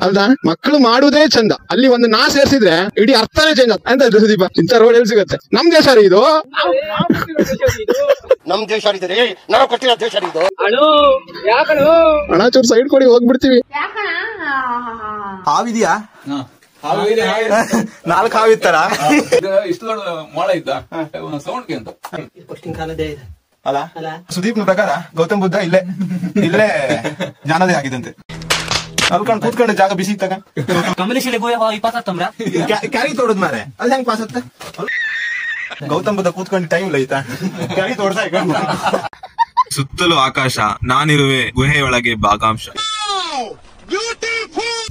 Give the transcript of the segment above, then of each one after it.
ಅಲ್ದಾ ಮಕ್ಕಳು ಮಾಡುವುದೇ ಚಂದ, ಅಲ್ಲಿ ಒಂದು ನಾ ಸೇರ್ಸಿದ್ರೆ ಇಡೀ ಅರ್ಥನೇ ಚೇಂಜ್ ಆಗುತ್ತೆ ಅಂತ ಸುದೀಪ. ಇಂಥ ರೋಡ್ ಎಲ್ಲಿ ಸಿಗುತ್ತೆ? ನಮ್ ದೇಶ ರೀ ಇದು, ನಮ್ ದೇಶ ನಾವು ಕಟ್ಟಿರೋ ದೇಶ ಇದು. ಹಣ ಚೂರು ಸೈಡ್ ಕೊಡಿ, ಹೋಗ್ಬಿಡ್ತೀವಿ. ಹಾವಿದ್ಯಾ? 4 ಹಾವಿತ್ತಾರ ಇಷ್ಟು ದೊಡ್ಡ ಮೊಳ ಇದ್ದ ಸೌಂಡ್ ಅಂತ ಅಲ್ಲ. ಸುದೀಪ್ನ ಪ್ರಕಾರ ಗೌತಮ್ ಬುದ್ಧ ಇಲ್ಲೇ ಜ್ಞಾನದೇ ಆಗಿದಂತೆ. ಅಲ್ಕೊಂಡ್ ಕೂತ್ಕೊಂಡ ಜಾಗ ಬಿಸಿ ಇತ್ತಾಗ ಕ್ಯಾರಿ ತೋಡದ್ ಮಾರೆ, ಅಲ್ಲಿ ಹೆಂಗ್ ಪಾಸ್ ಆಗುತ್ತೆ? ಗೌತಮ್ ಬುದ್ಧ ಕೂತ್ಕೊಂಡು ಟೈಮ್ ಇಲ್ಲ ಐತಾ, ಕ್ಯಾರಿ ತೋಡ್ಸ. ಸುತ್ತಲೂ ಆಕಾಶ, ನಾನಿರುವೆ ಗುಹೆಯೊಳಗೆ ಭಾಗಾಂಶ.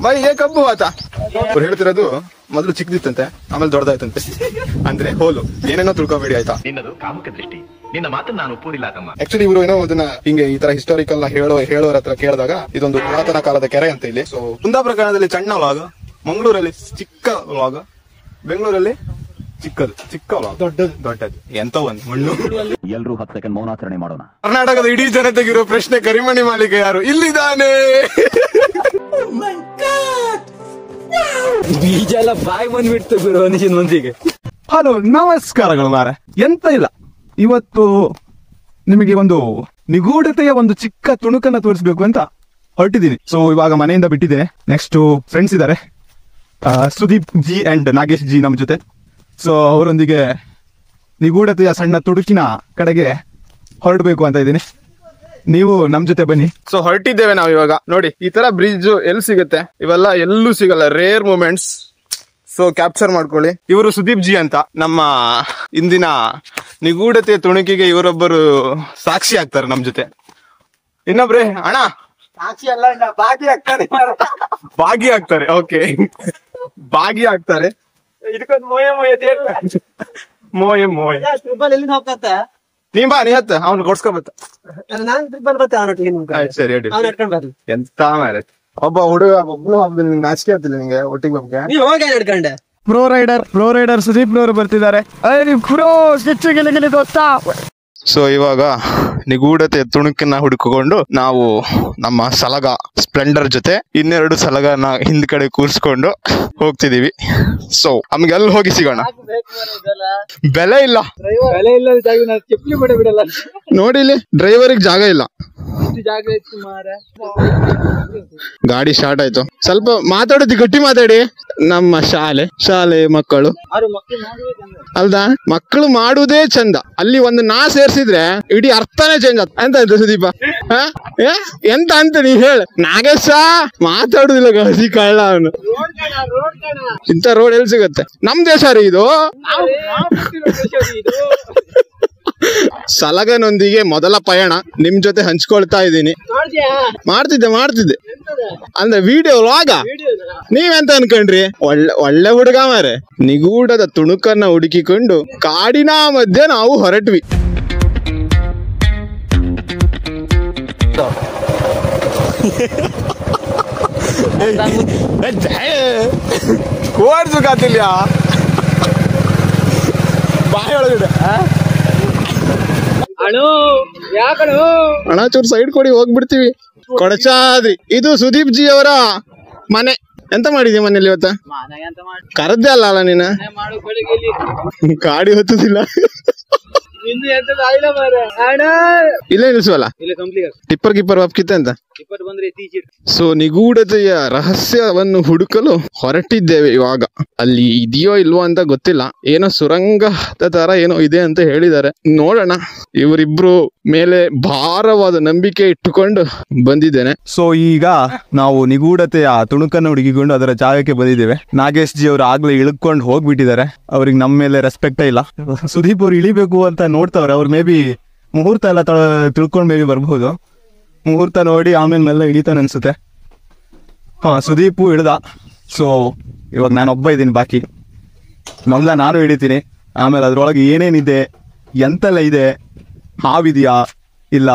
ಬೈ ಹೇ ಕಬ್ಬು ಆತ ಅವ್ರು ಹೇಳ್ತಿರೋದು ಮೊದಲು ಚಿಕ್ಕದಿತ್ತಂತೆ, ಆಮೇಲೆ ದೊಡ್ಡದಾಯ್ತಂತೆ. ಅಂದ್ರೆ ಹೋಲು ಏನೇನೋ ತಿಳ್ಕೊಬೇಡಿ ಆಯ್ತಾ. ನಿನ್ನದು ಕಾಮುಕ ದೃಷ್ಟಿ, ನಿನ್ನ ಮಾತನ್ನ ನಾನು ಒಪ್ಪುವುದಿಲ್ಲ ತಮ್ಮ. ಆಕ್ಚುಲಿ ಇವರು ಏನೋ ಅದನ್ನ ಹಿಂಗೆ ಈ ತರ ಹಿಸ್ಟಾರಿಕಲ್ ಹೇಳೋರ ಹತ್ರ ಕೇಳಿದಾಗ ಇದೊಂದು ಪುರಾತನ ಕಾಲದ ಕೆರೆ ಅಂತ ಇಲ್ಲಿ. ಸೊ ಕುಂದಾ ಪ್ರಕರಣದಲ್ಲಿ ಸಣ್ಣ ವ್ಲಾಗ್, ಮಂಗಳೂರಲ್ಲಿ ಚಿಕ್ಕ ವ್ಲಾಗ್, ಬೆಂಗಳೂರಲ್ಲಿ ಚಿಕ್ಕ ವ್ಲಾಗ್, ದೊಡ್ಡದು ಎಂತ ಒಂದು ಮಣ್ಣು. ಎಲ್ಲರೂ 10 ಸೆಕೆಂಡ್ ಮೌನಾಚರಣೆ ಮಾಡೋಣ. ಕರ್ನಾಟಕದ ಇಡೀ ಜನತೆಗಿರೋ ಪ್ರಶ್ನೆ, ಕರಿಮಣಿ ಮಾಲೀಕ ಯಾರು? ಇಲ್ಲಿದ್ದಾನೆ. ಬೀಜ ಎಲ್ಲ ಬಾಯಿ ಬಂದ್ಬಿಡ್ತು ಗುರು ಮಂದಿಗೆ. ಹಲೋ ನಮಸ್ಕಾರಗಳು ಮಾರ. ಎಂತ ಇಲ್ಲ, ಇವತ್ತು ನಿಮಗೆ ಒಂದು ನಿಗೂಢತೆಯ ಒಂದು ಚಿಕ್ಕ ತುಣುಕನ್ನ ತೋರಿಸ್ಬೇಕು ಅಂತ ಹೊರಟಿದ್ದೀನಿ. ಸೊ ಇವಾಗ ಮನೆಯಿಂದ ಬಿಟ್ಟಿದ್ದೇನೆ. ನೆಕ್ಸ್ಟ್ ಫ್ರೆಂಡ್ಸ್ ಇದ್ದಾರೆ, Sudeep G and Nagesh G ನಮ್ಮ ಜೊತೆ. ಸೊ ಅವರೊಂದಿಗೆ ನಿಗೂಢತೆಯ ಸಣ್ಣ ತುಡುಕಿನ ಕಡೆಗೆ ಹೊರಡಬೇಕು ಅಂತ ಇದ್ದೀನಿ. ನೀವು ನಮ್ ಜೊತೆ ಬನ್ನಿ. ಸೊ ಹೊರಟಿದ್ದೇವೆ ನಾವು ಇವಾಗ. ನೋಡಿ ಈ ತರ ಬ್ರಿಡ್ಜ್ ಎಲ್ಲಿ ಸಿಗುತ್ತೆ? ಇವೆಲ್ಲ ಎಲ್ಲೂ ಸಿಗಲ್ಲ, ರೇರ್ ಮೂಮೆಂಟ್ಸ್. ಸೊ ಕ್ಯಾಪ್ಚರ್ ಮಾಡ್ಕೊಳ್ಳಿ. ಇವರು ಸುದೀಪ್ ಜಿ ಅಂತ, ನಮ್ಮ ಇಂದಿನ ನಿಗೂಢತೆ ತುಣುಕಿಗೆ ಇವರೊಬ್ಬರು ಸಾಕ್ಷಿ ಆಗ್ತಾರೆ ನಮ್ ಜೊತೆ. ಇನ್ನೊಬ್ರೆ ಅಣ್ಣ ಸಾಕ್ಷಿ ಅಲ್ಲ, ಬಾಗಿ ಆಗ್ತಾರೆ. ಭಾಗಿ ಆಗ್ತಾರೆ. ಓಕೆ, ಭಾಗಿ ಆಗ್ತಾರೆ. ಇದಕ್ಕೊಂದು ಮೋಯ ಮೋಯ ಟ್ರಿಬಲ್ ಎಲ್ಲಿಂದ ಹೋಗ್ತತ್ತ? ನೀ ಬಾ, ನೀ ಹತ್ತ, ಅವ್ನು ಕೊಡ್ಸ್ಕೊಬತ್ತ. ನಾನು ಟ್ರಿಬಲ್ ಬರ್ತೇನೆ ಅವನೊಟ್ಟಿಗೆ. ಸರಿ ಹೇಳಿ. ಅವ್ನು ನಡ್ಕೊಂಡ್ ಬರ್ಲಿ. ಎಂತ ಮಾರ ಒಬ್ಬ ಹುಡುಗ ಒಬ್ಬಳು ಹಬ್ಬದಲ್ಲಿ ನಿಂಗೆ ನಾಚಿಕೆ ಆಗ್ತಿಲ್ಲ ನಿಂಗೆ ಒಟ್ಟಿಗೆ ಬಗ್ಗೆ. ನೀವ್ ಹೋಗಿ ನಡ್ಕೊಂಡೆ. ಪ್ರೋ ರೈಡರ್ ಸುದೀಪ್ ನವರು ಬರ್ತಿದ್ದಾರೆ. ಸೊ ಇವಾಗ ನಿಗೂಢತೆ ತುಣುಕನ್ನ ಹುಡುಕಿಕೊಂಡು ನಾವು ನಮ್ಮ ಸಲಗ ಸ್ಪ್ಲೆಂಡರ್ ಜೊತೆ 2 ಸಲಗನ ಹಿಂದ್ ಕಡೆ ಕೂರ್ಸ್ಕೊಂಡು ಹೋಗ್ತಿದೀವಿ. ಸೊ ನಮ್ಗೆ ಅಲ್ಲಿ ಹೋಗಿ ಸಿಗೋಣ. ಬೆಲೆ ಇಲ್ಲ, ಬೆಲೆ ಇಲ್ಲ ಚಪ್ಪಲಿ ಕೂಡ ಬಿಡಲ್ಲ. ನೋಡಿ ಇಲ್ಲಿ ಡ್ರೈವರಿಗೆ ಜಾಗ ಇಲ್ಲ. ಜಾಗ ಇತ್ತು ಮಾರ. ಗಾಡಿ ಸ್ಟಾರ್ಟ್ ಆಯ್ತು. ಸ್ವಲ್ಪ ಮಾತಾಡೋದು ಗಟ್ಟಿ ಮಾತಾಡಿ. ನಮ್ಮ ಶಾಲೆ ಮಕ್ಕಳು ಅಲ್ದಾ ಮಕ್ಕಳು ಮಾಡುವುದೇ ಚಂದ, ಅಲ್ಲಿ ಒಂದು ನಾ ಸೇರ್ಸಿದ್ರೆ ಇಡೀ ಅರ್ಥನೇ ಚೇಂಜ್ ಆತ ಅಂತ ಸುದೀಪ. ಎಂತ ಅಂತ ನೀ ಹೇಳ. ನಾಗೇಶ ಮಾತಾಡುದಿಲ್ಲ, ಹಸಿ ಕಳ್ಳ ಅವನು. ಇಂಥ ರೋಡ್ ಎಲ್ಲಿ ಸಿಗುತ್ತೆ? ನಮ್ ದೇಶ ರೀ ಇದು. ಸಲಗನೊಂದಿಗೆ ಮೊದಲ ಪಯಣ ನಿಮ್ ಜೊತೆ ಹಂಚ್ಕೊಳ್ತಾ ಇದ್ದೀನಿ. ಮಾಡ್ತಿದ್ದೆ ಅಂದ್ರೆ ವಿಡಿಯೋ ವ್ಲಾಗ. ನೀವೆಂತ ಅನ್ಕೊಂಡ್ರಿ? ಒಳ್ಳೆ ಹುಡುಗ ಮಾರೆ. ನಿಗೂಢದ ತುಣುಕನ್ನ ಹುಡುಕಿಕೊಂಡು ಕಾಡಿನ ಮಧ್ಯೆ ನಾವು ಹೊರಟ್ವಿ. ಓಡ್ಸುಕಾತಿಲ್ಲ ಬಾಯಿ ಒಳಗಡೆ. ಹಣ ಚೂರು ಸೈಡ್ ಕೊಡಿ, ಹೋಗ್ಬಿಡ್ತೀವಿ. ಕೊಡಚಾದ್ರಿ, ಇದು ಸುದೀಪ್ ಜಿ ಅವರ ಮನೆ. ಎಂತ ಮಾಡಿದ್ಯಾ ಮನೇಲಿ ಇವತ್ತ? ಕರದ್ದೆ ಅಲ್ಲ ನೀನ? ಗಾಡಿ ಹೊತ್ತದಿಲ್ಲ, ಇಲ್ಲೇ ನಿಲ್ಸುವಲ್ಲ. ಟಿಪ್ಪರ್ ಗಿಪ್ಪರ್ ವಾಪ್ಕಿತ್ತೆ ಅಂತ. ಸೊ ನಿಗೂಢತೆಯ ರಹಸ್ಯವನ್ನು ಹುಡುಕಲು ಹೊರಟಿದ್ದೇವೆ ಇವಾಗ. ಅಲ್ಲಿ ಇದೆಯೋ ಇಲ್ವೋ ಅಂತ ಗೊತ್ತಿಲ್ಲ, ಏನೋ ಸುರಂಗದ ತರ ಏನೋ ಇದೆ ಅಂತ ಹೇಳಿದ್ದಾರೆ. ನೋಡೋಣ. ಇವರಿಬ್ರು ಮೇಲೆ ಭಾರವಾದ ನಂಬಿಕೆ ಇಟ್ಟುಕೊಂಡು ಬಂದಿದ್ದೇನೆ. ಸೊ ಈಗ ನಾವು ನಿಗೂಢತೆಯ ತುಣುಕನ್ನು ಹುಡುಕಿಕೊಂಡು ಅದರ ಜಾಗಕ್ಕೆ ಬಂದಿದ್ದೇವೆ. ನಾಗೇಶ್ ಜಿ ಅವರು ಆಗ್ಲೇ ಇಳ್ಕೊಂಡು ಹೋಗ್ಬಿಟ್ಟಿದ್ದಾರೆ. ಅವ್ರಿಗೆ ನಮ್ಮ ಮೇಲೆ ರೆಸ್ಪೆಕ್ಟೇ ಇಲ್ಲ. ಸುದೀಪ್ ಅವ್ರು ಇಳಿಬೇಕು ಅಂತ ನೋಡ್ತಾವ್ರೆ. ಅವ್ರು ಮೇ ಬಿ ಮುಹೂರ್ತ ಎಲ್ಲ ತಿಳ್ಕೊಂಡ್ ಮೇ ಬಿ ಬರ್ಬಹುದು. ಮುಹೂರ್ತ ನೋಡಿ ಆಮೇಲೆ ಮೇಲೆ ಇಳಿತಾನೆ ಅನ್ಸುತ್ತೆ. ಸುದೀಪು ಇಳ್ದ. ಸೊ ಇವಾಗ ನಾನೊಬ್ಬ ಇದ್ದೀನಿ, ಬಾಕಿ ಮೊದಲ ನಾನು ಹಿಡಿತೀನಿ. ಆಮೇಲೆ ಅದ್ರೊಳಗೆ ಏನೇನಿದೆ, ಎಂತೆಲ್ಲ ಇದೆ, ಹಾವಿದೆಯಾ ಇಲ್ಲ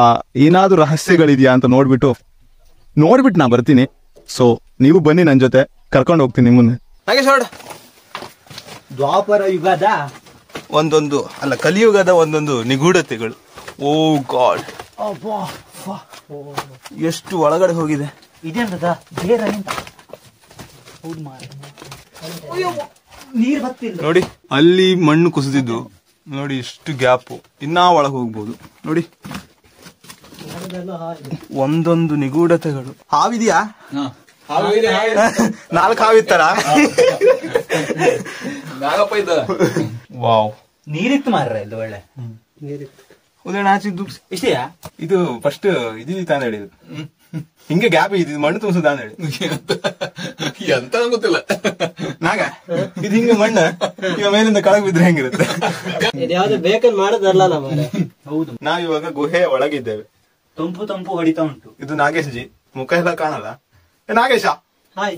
ಏನಾದ್ರು ರಹಸ್ಯಗಳಿದೆಯಾ ಅಂತ ನೋಡ್ಬಿಟ್ಟು ನಾ ಬರ್ತೀನಿ. ಸೊ ನೀವು ಬನ್ನಿ ನನ್ನ ಜೊತೆ, ಕರ್ಕೊಂಡು ಹೋಗ್ತೀನಿ ನಿಮ್ಮನ್ನ. ದ್ವಾಪರ ಯುಗದ ಒಂದೊಂದು ಅಲ್ಲ, ಕಲಿಯುಗದ ಒಂದೊಂದು ನಿಗೂಢತೆಗಳು. ಓ ಗಾಡ್, ಎಷ್ಟು ಒಳಗಡೆ ಹೋಗಿದೆ. ಇದೆಂತದ ಬೇರೆ ಅಂತ ಹೌದು ಮಾರ ನೀರ್ ಬತ್ತಿಲ್ಲ ನೋಡಿ ಅಲ್ಲಿ ಮಣ್ಣು ಕುಸಿದಿದ್ದು ನೋಡಿ, ಇಷ್ಟು ಗ್ಯಾಪ್, ಇನ್ನ ಒಳಗೆ ಹೋಗ್ಬೋದು ನೋಡಿ. ಒಂದೊಂದು ನಿಗೂಢತೆಗಳು. ಹಾವಿದ್ಯಾ? 4 ಹಾವಿತ್ತಾರ? ನಾಗಪ್ಪ ಇದ್ದ. ವಾವ್, ನೀರಿತ್ತು ಮಾರ್ರ ಇದು ಒಳ್ಳೆ ನೀರಿತ್ತು. ಉದಯಣ ಹಾಚಿದ್ದು ಇಷ್ಟೇಯಾ? ಇದು ಫಸ್ಟ್ ಇದು ತಾನು ಹೇಳಿದ್ದು, ಹಿಂಗೆ ಗ್ಯಾಪ್ ಇದು ಮಣ್ಣು ತುಂಬಿಸು ತಾನು ಹೇಳಿ. ಎಂತ ಗೊತ್ತಿಲ್ಲ. ನಾಗ ಇದು ಹಿಂಗೆ ಮಣ್ಣು ಈಗ ಮೇಲಿಂದ ಕೆಳಗೆ ಬಿದ್ರೆ ಹೆಂಗಿರುತ್ತೆ? ಯಾವ್ದು ಬೇಕಂದ್ ಮಾಡೋದಲ್ಲ ಮಾರ. ಹೌದು, ನಾವಿವಾಗ ಗುಹೆಯ ಒಳಗಿದ್ದೇವೆ. ತಂಪು ತಂಪು ಹೊಡಿತಾ ಉಂಟು. ಇದು ನಾಗೇಶ್ ಜಿ, ಮುಖ ಎಲ್ಲ ಕಾಣಲ್ಲ. ನಾಗೇಶ, ಹಾಯ್,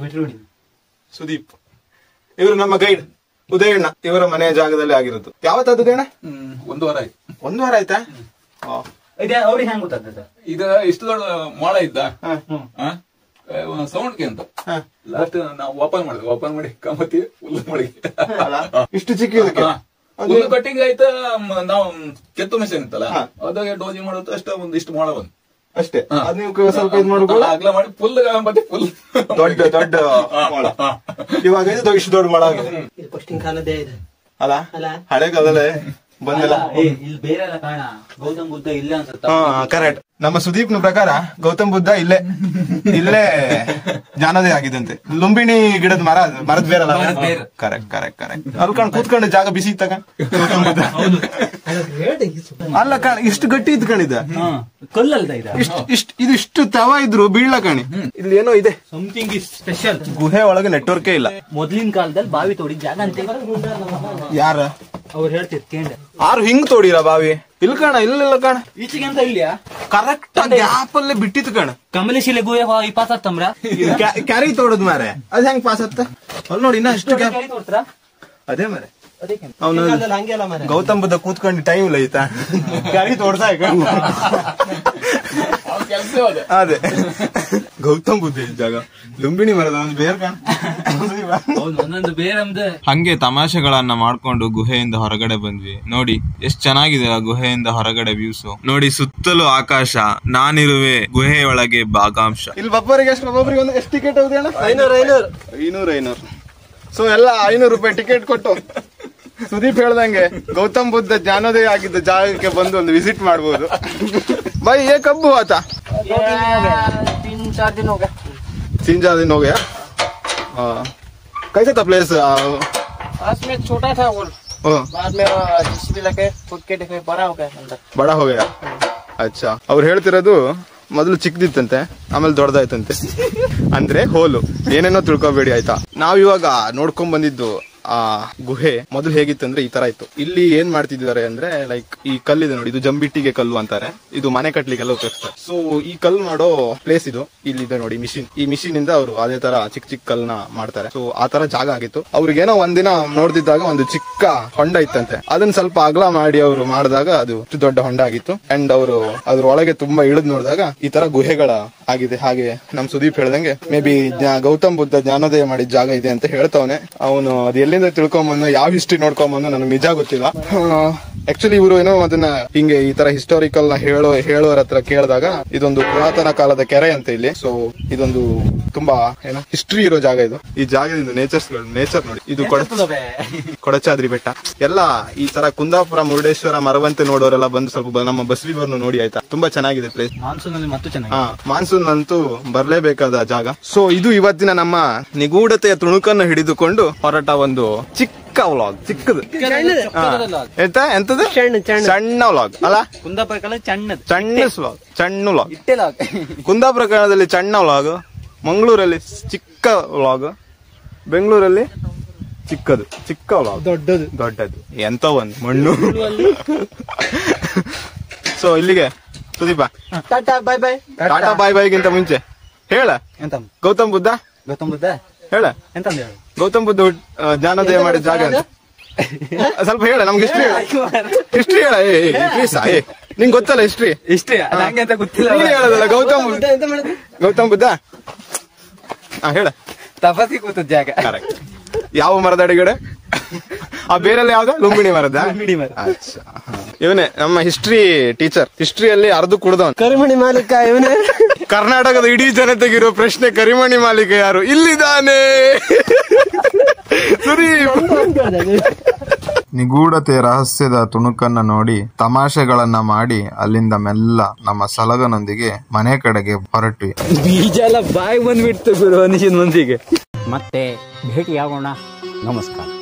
ಬಿಟ್ರು ನೋಡಿ. ಸುದೀಪ್ ಇವರು ನಮ್ಮ ಗೈಡ್ ಉದಯಣ್ಣ, ಇವರ ಮನೆಯ ಜಾಗದಲ್ಲಿ ಆಗಿರೋದು. ಯಾವತ್ತದು ಉದಯಣ್ಣ? 1 ವಾರ ಆಯ್ತು. 1 ವಾರ ಆಯ್ತಾ? ಅವ್ರಿಗೆ ಹೆಂಗ್ ಗೊತ್ತಾಗ್ತದ? ಈಗ ಇಷ್ಟು ದೊಡ್ಡ ಮೊಳ ಇದ್ದ, ಸೌಂಡ್ಗೆ ಅಂತ ಲಾಸ್ಟ್ ನಾವು ಓಪನ್ ಮಾಡಿ ಕಮತಿ ಹುಲ್ಲು ಮಾಡಿ ಇಷ್ಟು ಚಿಕ್ಕ ಹುಲ್ಲು ಕಟ್ಟಿಂಗ್ ಆಯ್ತಾ. ನಾವು ಕೆತ್ತು ಮೆಷಿನ್ ಇತ್ತಲ್ಲ, ಅದಾಗ ಡೋಜಿಂಗ್ ಮಾಡೋದು ಅಷ್ಟ ಒಂದಿಷ್ಟು ಮೊಳ ಬಂದು ಅಷ್ಟೇ. ಅದ್ ನೀವು ಸ್ವಲ್ಪ ಇದು ಮಾಡ್ಬೋದು, ಅಗ್ಲ ಮಾಡಿ ಫುಲ್ ಮತ್ತೆ ಫುಲ್ ದೊಡ್ಡ ಮೊಳ. ಇವಾಗ ಇದು ಇಷ್ಟು ದೊಡ್ಡ ಮೊಳ ಆಗಿದೆ. ಫಸ್ಟಿನ ಕಾಲದೇ ಇದೆ ಅಲ್ಲ, ಹಳೆ ಕಾಲದಲ್ಲೇ ಬಂದಿಲ್ಲ. ಇಲ್ಲಿ ಬೇರೆ ಎಲ್ಲ ಕಾಣ. ಗೌತಮ್ ಬುದ್ಧ ಇಲ್ಲ ಅನ್ಸುತ್ತ. ಕರೆಕ್ಟ್. ನಮ್ಮ ಸುದೀಪ್ನ ಪ್ರಕಾರ ಗೌತಮ್ ಬುದ್ಧ ಇಲ್ಲೇ ಜ್ಞಾನೋದಯ ಆಗಿದಂತೆ. ಲುಂಬಿಣಿ ಗಿಡದ ಮರದ ಬೇರಲ್ಲ. ಕರೆಕ್ಟ್. ಅಲ್ಲಿ ಕಣ್ ಕೂತ್ಕೊಂಡು ಜಾಗ ಬಿಸಿ ಇತ್ತಕ ಗೌತಮ್ ಬುದ್ಧ. ಅಲ್ಲ ಕಣ, ಇಷ್ಟು ಗಟ್ಟಿ ಇತ್ತು ಕಣಿದ, ಕಲ್ಲಲ್ದ ಇದು. ಇದಿಷ್ಟು ತವ ಇದ್ರು ಬೀಳ್ಲ ಕಣಿ. ಇಲ್ಲಿ ಏನೋ ಇದೆ, ಸಮಥಿಂಗ್ ಇಸ್ ಸ್ಪೆಷಲ್. ಗುಹೆ ಒಳಗೆ ನೆಟ್ವರ್ಕೇ ಇಲ್ಲ. ಮೊದ್ಲಿನ ಕಾಲದಲ್ಲಿ ಬಾವಿ ತೋಡಿದ ಜಾಗ ಅಂತ ಯಾರ ಅವ್ರು ಹೇಳ್ತಿರ್ ಕೇಂದ್ರ. ಆರು ಹಿಂಗ್ ತೋಡಿರ ಬಾವಿ? ಇಲ್ಲ ಕಣ, ಇಲ್ಲ ಕಣ, ಈಚೆಗೆ ಅಂತ ಇಲ್ಲಿಯಾ? ಕರೆಕ್ಟ್ ಗ್ಯಾಪ್ ಅಲ್ಲೇ ಬಿಟ್ಟಿತ್ತು ಕಣ. ಕಮಲೇಶಿಲೆ ಗುಹೆ ಪಾಸ್ ಆಗ್ತಮ್ರ. ಕ್ಯಾರಿ ತೋಡದ್ ಮಾರೆ, ಅದ್ ಹೆಂಗ್ ಪಾಸ್ ಆತ್ತ? ಅಲ್ಲಿ ನೋಡಿ, ಇನ್ನ ಅಷ್ಟು ಅದೇ ಮಾರೆ. ಅವನು ಗೌತಮ್ ಬುದ್ಧ ಕೂತ್ಕೊಂಡು ಟೈಮ್ ಇಲ್ಲ ಆಯ್ತಾ, ಕ್ಯಾರಿ ತೋಡ್ಸ ಅದೇ ಗೌತಮ್ ಬುದ್ಧ ಜಾಗ. ಲುಂಬಿಣಿ ಮರದ ಒಂದು ಬೇರೆ ಕಾಣ. ಒಂದೊಂದು ಬೇರೆ. ಹಂಗೆ ತಮಾಷೆಗಳನ್ನ ಮಾಡ್ಕೊಂಡು ಗುಹೆಯಿಂದ ಹೊರಗಡೆ ಬಂದ್ವಿ. ನೋಡಿ ಎಷ್ಟ್ ಚೆನ್ನಾಗಿದೆ ಆ ಗುಹೆಯಿಂದ ಹೊರಗಡೆ ವ್ಯೂಸ್. ನೋಡಿ ಸುತ್ತಲೂ ಆಕಾಶ, ನಾನಿರುವೆ ಗುಹೆಯೊಳಗೆ ಭಾಗಾಂಶ. ಇಲ್ಲಿ ಒಬ್ಬರಿಗೆ ಎಷ್ಟು ಟಿಕೆಟ್ ಹೌದು? 500. ಸೊ ಎಲ್ಲ 500 ರೂಪಾಯಿ ಟಿಕೆಟ್ ಕೊಟ್ಟು ಸುದೀಪ್ ಹೇಳ್ದಂಗೆ ಗೌತಮ್ ಬುದ್ಧ ಜ್ಞಾನೋದಯ ಆಗಿದ್ದ ಜಾಗಕ್ಕೆ ಬಂದು ಒಂದು ವಿಸಿಟ್ ಮಾಡಬಹುದು. भाई ये कब हुआ था? 3-4 दिन हो गए. 3-4 दिन हो गया. कैसा था प्लेस? पास में छोटा था वो, बाद में जिसमें लगे खुद के देखे बड़ा हो गया अंदर. बड़ा हो गया. अच्छा. ಅವ್ರು ಹೇಳ್ತಿರೋದು ಮೊದಲು ಚಿಕ್ಕದಿತ್ತಂತೆ, ಆಮೇಲೆ ದೊಡ್ಡದಾಯ್ತಂತೆ. ಅಂದ್ರೆ ಹೋಲು. ಏನೇನೋ ತಿಳ್ಕೊಬೇಡಿ ಆಯ್ತಾ. ನಾವಿವಾಗ ನೋಡ್ಕೊಂಡ್ ಬಂದಿದ್ದು ಆ ಗುಹೆ ಮೊದಲು ಹೇಗಿತ್ತಂದ್ರೆ ಈ ತರ ಇತ್ತು. ಇಲ್ಲಿ ಏನ್ ಮಾಡ್ತಿದ್ದಾರೆ ಅಂದ್ರೆ ಲೈಕ್ ಈ ಕಲ್ಲಿದೆ ನೋಡಿ, ಇದು ಜಂಬಿಟ್ಟಿಗೆ ಕಲ್ಲು ಅಂತಾರೆ. ಇದು ಮನೆ ಕಟ್ಲಿಕ್ಕೆಲ್ಲ ಉಪಯೋಗಿಸ್ತಾರೆ. ಸೊ ಈ ಕಲ್ಲು ಮಾಡೋ ಪ್ಲೇಸ್ ಇದು. ಇಲ್ಲಿದೆ ನೋಡಿ ಮಿಷಿನ್. ಈ ಮಿಷಿನ್ ಇಂದ ಅವರು ಅದೇ ತರ ಚಿಕ್ಕ ಕಲ್ಲನ್ನ ಮಾಡ್ತಾರೆ. ಸೊ ಆ ತರ ಜಾಗ ಆಗಿತ್ತು. ಅವ್ರಿಗೇನೋ ಒಂದಿನ ನೋಡ್ದಿದ್ದಾಗ ಒಂದು ಚಿಕ್ಕ ಹೊಂಡ ಇತ್ತಂತೆ. ಅದನ್ನ ಸ್ವಲ್ಪ ಅಗಲ ಮಾಡಿ ಅವರು ಮಾಡಿದಾಗ ಅದು ಇಷ್ಟು ದೊಡ್ಡ ಹೊಂಡ ಆಗಿತ್ತು. ಅಂಡ್ ಅವರು ಅದ್ರ ಒಳಗೆ ತುಂಬಾ ಇಳಿದ್ ನೋಡಿದಾಗ ಈ ತರ ಗುಹೆಗಳ ಆಗಿದೆ. ಹಾಗೆ ನಮ್ ಸುದೀಪ್ ಹೇಳ್ದಂಗೆ ಮೇ ಬಿ ಗೌತಮ್ ಬುದ್ಧ ಜ್ಞಾನೋದಯ ಮಾಡಿದ ಜಾಗ ಇದೆ ಅಂತ ಹೇಳ್ತಾವನೆ. ಅವನು ಅದು ಎಲ್ಲಿಂದ ತಿಳ್ಕೊಂಬಂದು ಯಾವ ಹಿಸ್ಟ್ರಿ ನೋಡ್ಕೊಂಬಂದು ನನಗೆ ನಿಜ ಗೊತ್ತಿಲ್ಲ. ಆಕ್ಚುಲಿ ಇವರು ಏನೋ ಅದನ್ನ ಹಿಂಗೆ ಈ ತರ ಹಿಸ್ಟಾರಿಕಲ್ ನ ಹೇಳೋರ ಹತ್ರ ಕೇಳಿದಾಗ ಇದೊಂದು ಪುರಾತನ ಕಾಲದ ಕೆರೆ ಅಂತ ಇಲ್ಲಿ. ಸೊ ಇದೊಂದು ತುಂಬಾ ಏನೋ ಹಿಸ್ಟ್ರಿ ಇರೋ ಜಾಗ ಇದು. ಈ ಜಾಗದಿಂದ ನೇಚರ್ ನೋಡಿ. ಇದು ಕೊಡಚಾದ್ರಿ ಬೆಟ್ಟ ಎಲ್ಲ ಈ ತರ ಕುಂದಾಪುರ, ಮುರುಡೇಶ್ವರ, ಮರವಂತೆ ನೋಡೋರೆಲ್ಲ ಬಂದು ಸ್ವಲ್ಪ ನಮ್ಮ ಬಸವಿಗೌರನ್ನು ನೋಡಿ ಆಯ್ತಾ. ತುಂಬಾ ಚೆನ್ನಾಗಿದೆ ಪ್ಲೇಸ್. ಮಾನ್ಸೂನ್ ಅಲ್ಲಿ ಮತ್ತು ಚೆನ್ನಾಗಿ. ಮಾನ್ಸೂನ್ ಅಂತೂ ಬರ್ಲೇಬೇಕಾದ ಜಾಗ. ಸೊ ಇದು ಇವತ್ತಿನ ನಮ್ಮ ನಿಗೂಢತೆಯ ತುಣುಕನ್ನು ಹಿಡಿದುಕೊಂಡು ಹೊರಟ ಒಂದು ಚಿಕ್ಕ ವ್ಲಾಗ್. ಚಿಕ್ಕದು ಎಂತದು ಸಣ್ಣ ವ್ಲಾಗ್ ಅಲ್ಲ. ಕುಂದಾಪುರ ಕಾಲ ಸಣ್ಣ ವ್ಲಾಗ್. ಕುಂದಾಪುರ ಕಾಲದಲ್ಲಿ ಸಣ್ಣ ವ್ಲಾಗ್, ಮಂಗಳೂರಲ್ಲಿ ಚಿಕ್ಕ ವ್ಲಾಗ್, ಬೆಂಗಳೂರಲ್ಲಿ ಚಿಕ್ಕ ವ್ಲಾಗ್, ದೊಡ್ಡದು ಎಂತ ಒಂದು ಮಣ್ಣು. ಸೊ ಇಲ್ಲಿಗೆ Sudeep tata bye bye. Tata ಬಾಯ್ ಬಾಯ್ಗಿಂತ ಮುಂಚೆ ಹೇಳ ಎಂತ ಗೌತಮ್ ಬುದ್ಧ ಹೇಳ ಎಂತ ಗೌತಮ್ ಬುದ್ಧ ಜ್ಞಾನೋದಯ ಮಾಡಿದ ಜಾಗ ಅಂತ ಸ್ವಲ್ಪ ಹೇಳ ನಮ್ಗೆ. ಹಿಸ್ಟ್ರಿ ಹೇಳ ಪ್ಲೀಸ್. ನಿಂಗೆ ಗೊತ್ತಲ್ಲ ಹಿಸ್ಟ್ರಿ ಅಂತ ಗೊತ್ತಿಲ್ಲ. ಹೇಳದಲ್ಲ ಗೌತಮ್ ಬುದ್ಧ ಹೇಳ. ತಪಸ್ಸಿ ಕೂತ ಜಾಗ. ಕರೆಕ್ಟ್. ಯಾವ ಮರದ ಅಡಿಗಡೆ? ಆ ಬೇರೆಲ್ಲ ಯಾವ್ದು? ಲುಂಬಿಣಿ ಮರದ. ಇವನೇ ನಮ್ಮ ಹಿಸ್ಟ್ರಿ ಟೀಚರ್. ಹಿಸ್ಟ್ರಿಯಲ್ಲಿ ಅರ್ಧ ಕುಡ್ದವನ್. ಕರಿಮಣಿ ಮಾಲೀಕ ಇವನೇ. ಕರ್ನಾಟಕದ ಇಡೀ ಜನತೆಗಿರೋ ಪ್ರಶ್ನೆ, ಕರಿಮಣಿ ಮಾಲೀಕ ಯಾರು? ಇಲ್ಲಿದ್ದಾನೆ ನಿಗೂಢತೆ ರಹಸ್ಯದ ತುಣುಕನ್ನ ನೋಡಿ ತಮಾಷೆಗಳನ್ನ ಮಾಡಿ ಅಲ್ಲಿಂದ ಮೆಲ್ಲ ನಮ್ಮ ಸಲಗನೊಂದಿಗೆ ಮನೆ ಕಡೆಗೆ ಹೊರಟ್ವಿ. ಬೀಜ ಎಲ್ಲ ಬಾಯಿ ಬಂದ್ಬಿಡ್ತು ಗುರು ಅನಿಸಿದ ಮನ್ಸಿಗೆ. ಮತ್ತೆ ಭೇಟಿಯಾಗೋಣ. ನಮಸ್ಕಾರ.